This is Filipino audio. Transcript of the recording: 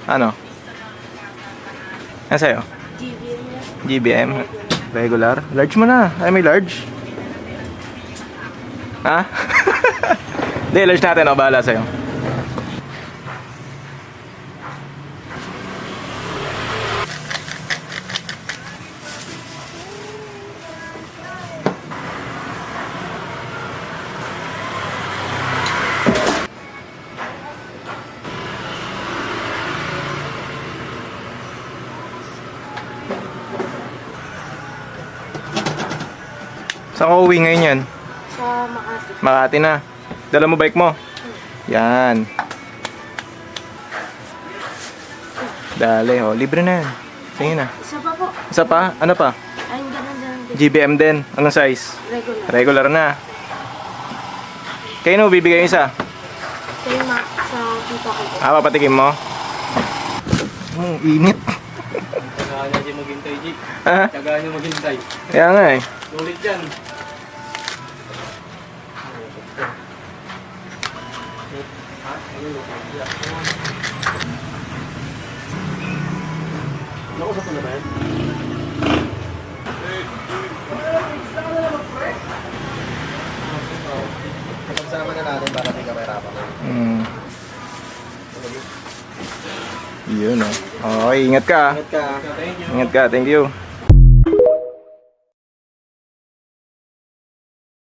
Ano? Ano sa'yo? GBM. Regular. Large mo na. Ay, may large. Ha? Hindi, large natin. O, bahala sa'yo. Saan ka uwi ngayon yan? Sa Makati. Makati na. Dala mo bike mo? Yan. Dali, oh. Libre na yan. Sige na. Isa pa po. Isa pa? Ano pa? Ay, ganun din. GBM din. Anong size? Regular. Regular na. Kayo no, bibigay yung isa? Kaya sa tita ko po. Papatikim mo? Init. Tagaan niya dyan maghintay, G. Ha? Tagaan niya maghintay. Kaya nga eh. Sulit yan. Nakusap mo na ba yan? Pagsama na natin para di ka mahirapan. Yun oh. Okay, ingat ka. Ingat ka. Thank you. Ingat ka, thank you.